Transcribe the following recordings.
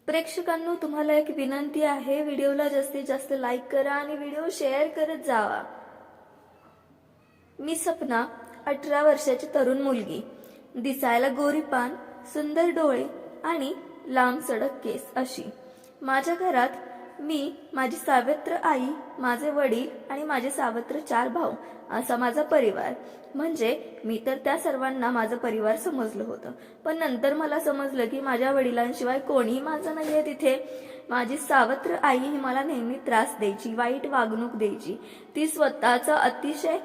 प्रेक्षकांनो, तुम्हाला एक विनंती आहे, व्हिडिओला जास्तीत जास्त लाईक करा आणि व्हिडिओ शेअर करत जावा। मी सपना, 18 वर्षाची तरुण मुलगी, दिसायला गोरीपान, सुंदर डोळे आणि लांब सडक केस अशी। माझ्या घरात मी, माझी सावत्र आई, माझे वडील आणि माझे सावत्र 4 भाऊ असा माझा परिवार। म्हणजे मी तर त्या सर्वांना माझा परिवार समजलं होतं, पण नंतर मला समजलं की माझ्या वडिलांशिवाय कोणीही माझं नाहीये तिथे। माझी सावत्र आई ही मला नेहमी त्रास द्यायची, वाईट वागणूक द्यायची। ती स्वतःचं अतिशय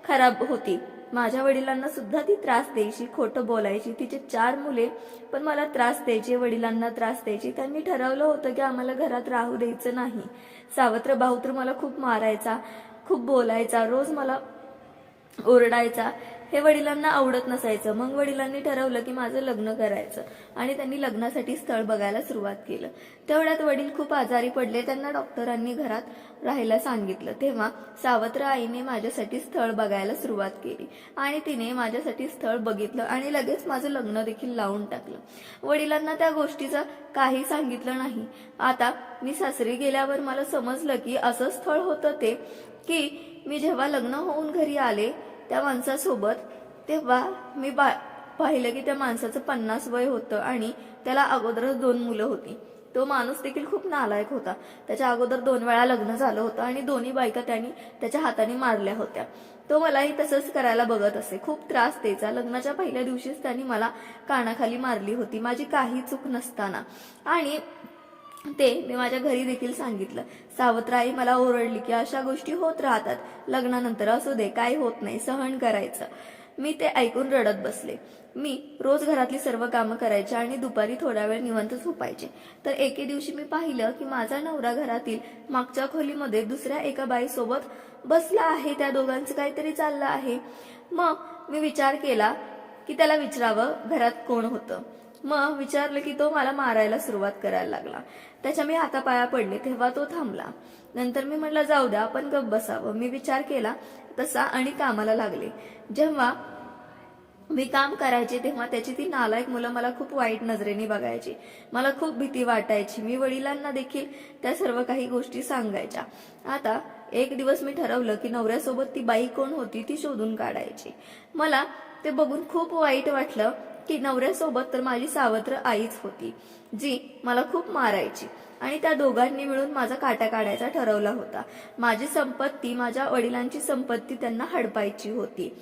खराब होती। माझ्या वडिलांना सुद्धा ती त्रास द्यायची, खोटं बोलायची। तिचे 4 मुले पण मला त्रास द्यायचे, वडिलांना त्रास द्यायची। त्यांनी ठरवलं होतं की आम्हाला घरात राहू द्यायचं नाही। सावत्र भाऊ तर मला खूप मारायचा, खूप बोलायचा, रोज मला ओरडायचा। हे वडिलांना आवडत नसायचं। मग वडिलांनी ठरवलं की माझं लग्न करायचं आणि त्यांनी लग्नासाठी स्थळ बघायला सुरुवात केलं। तेवढ्यात वडील खूप आजारी पडले, त्यांना डॉक्टरांनी घरात राहायला सांगितलं। तेव्हा सावत्र आईने माझ्यासाठी स्थळ बघायला सुरुवात केली आणि तिने माझ्यासाठी स्थळ बघितलं आणि लगेच माझं लग्न देखील लावून टाकलं। वडिलांना त्या गोष्टीचं काही सांगितलं नाही। आता मी सासरी गेल्यावर मला समजलं की असं स्थळ होतं ते, की मी जेव्हा लग्न होऊन घरी आले त्या माणसासोबत, तेव्हा मी पाहिलं की त्या माणसाचं 50 वय होतं आणि त्याला अगोदरच 2 मुलं होती। तो माणूस देखील खूप नालायक होता। त्याच्या अगोदर 2 वेळा लग्न झालं होतं आणि दोन्ही बायका त्यांनी त्याच्या हाताने मारल्या होत्या। तो मलाही तसंच करायला बघत असे, खूप त्रास द्यायचा। लग्नाच्या पहिल्या दिवशीच त्यांनी मला कानाखाली मारली होती, माझी काही चूक नसताना। आणि ते मी माझ्या घरी देखील सांगितलं। सावत्र आई मला ओरडली की अशा गोष्टी होत राहतात, लग्नानंतर असू दे, काही होत नाही, सहन करायचं। मी ते ऐकून रडत बसले। मी रोज घरातली सर्व कामं करायचे आणि दुपारी थोडा वेळ निवांत झोपायचे। तर एके दिवशी मी पाहिलं की माझा नवरा घरातील मागच्या खोलीमध्ये दुसऱ्या एका बाईसोबत बसला आहे, त्या दोघांचं काहीतरी चाललं आहे। मग मी विचार केला की त्याला विचारावं घरात कोण होतं। मग विचारलं की तो मला मारायला सुरुवात करायला लागला। त्याच्या मी हातापाया पडले, तेव्हा तो थांबला। नंतर मी म्हटलं जाऊ द्या, आपण गप्प बसावं। मी विचार केला तसा आणि कामाला लागले। जेव्हा मी काम करायचे तेव्हा त्याची ती नालायक मुलं मला खूप वाईट नजरेने बघायची, मला खूप भीती वाटायची। मी वडिलांना देखील त्या सर्व काही गोष्टी सांगायच्या। आता एक दिवस मी ठरवलं की नवऱ्यासोबत ती बाई कोण होती ती शोधून काढायची। मला ते बघून खूप वाईट वाटलं की नवऱ्यासोबत तर माझी सावत्र आईच होती, जी मला खूप मारायची आणि त्या दोघांनी मिळून माझा काटा काढायचा ठरवला होता। माझी संपत्ती, माझ्या वडिलांची संपत्ती त्यांना हडपायची होती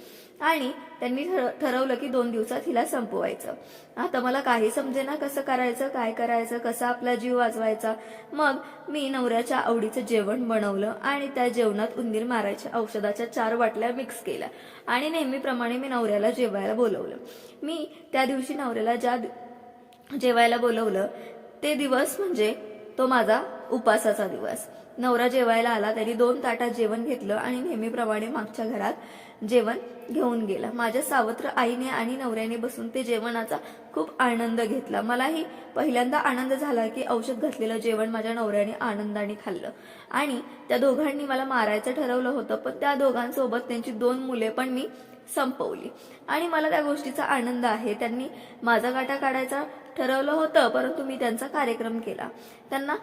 आणि त्यांनी ठरवलं की 2 दिवसात हिला संपवायचं। आता मला काही समजेना कसं करायचं, काय करायचं, कसा आपला जीव वाचवायचा। मग मी नवऱ्याच्या आवडीचं जेवण बनवलं आणि त्या जेवणात उंदीर मारायच्या औषधाच्या 4 बाटल्या मिक्स केल्या आणि नेहमीप्रमाणे मी नवऱ्याला जेवायला बोलवलं। मी त्या दिवशी नवऱ्याला जेवायला बोलवलं ते दिवस म्हणजे तो माझा उपासाचा दिवस। नवरा जेवायला आला, त्यांनी 2 ताटात जेवण घेतलं आणि नेहमीप्रमाणे मागच्या घरात जेवण घेऊन गेला। माझ्या सावत्र आईने आणि नवऱ्याने बसून ते जेवणाचा खूप आनंद घेतला। मलाही पहिल्यांदा आनंद झाला की औषध घातलेलं जेवण माझ्या नवऱ्याने आनंदाने खाल्लं आणि त्या दोघांनी मला मारायचं ठरवलं होतं, पण त्या दोघांसोबत त्यांची 2 मुले पण मी संपवली आणि मला त्या गोष्टीचा आनंद आहे। त्यांनी माझा काटा काढायचा ठरवलं होतं, परंतु मी त्यांचा कार्यक्रम केला। त्यांना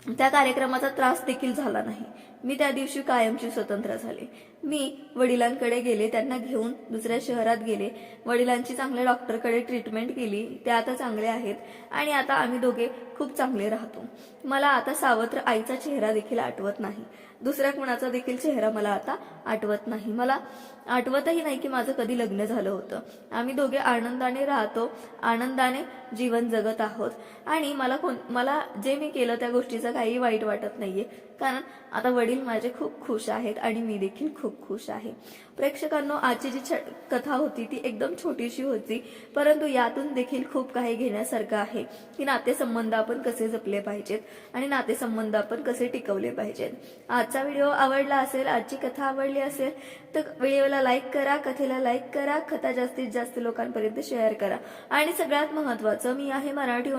त्या कार्यक्रमाचा त्रास देखील झाला नाही। मी त्या दिवशी कायमची स्वतंत्र झाले। मी वडिलांकडे गेले, त्यांना घेऊन दुसऱ्या शहरात गेले। वडिलांची चांगल्या डॉक्टरकडे ट्रीटमेंट केली, ते आता चांगले आहेत आणि आता आम्ही दोघे खूप चांगले राहतो। मला आता सावत्र आईचा चेहरा देखील आठवत नाही, दुसऱ्या कुणाचा देखील चेहरा मला आता आठवत नाही। मला आठवतही नाही की माझं कधी लग्न झालं होतं। आम्ही दोघे आनंदाने राहतो, आनंदाने जीवन जगत आहोत आणि मला जे मी केलं त्या गोष्टीचं काही वाईट वाटत नाहीये, कारण आता वडील माझे खूप खुश आहेत आणि मी देखील खूप खुश आहे। प्रेक्षकांनो, आजची जी कथा होती ती एकदम छोटीशी होती, परंतु यातून देखील खूप काही घेण्यासारखं आहे की नातेसंबंध आपण कसे जपले पाहिजेत आणि नातेसंबंध आपण कसे टिकवले पाहिजेत। आजचा व्हिडिओ आवडला असेल, आजची कथा आवडली असेल तर व्हिडिओला लाईक करा, कथेला लाईक करा, कथा जास्तीत जास्त लोकांपर्यंत शेअर करा आणि सगळ्यात महत्त्वाचं, मी आहे मराठी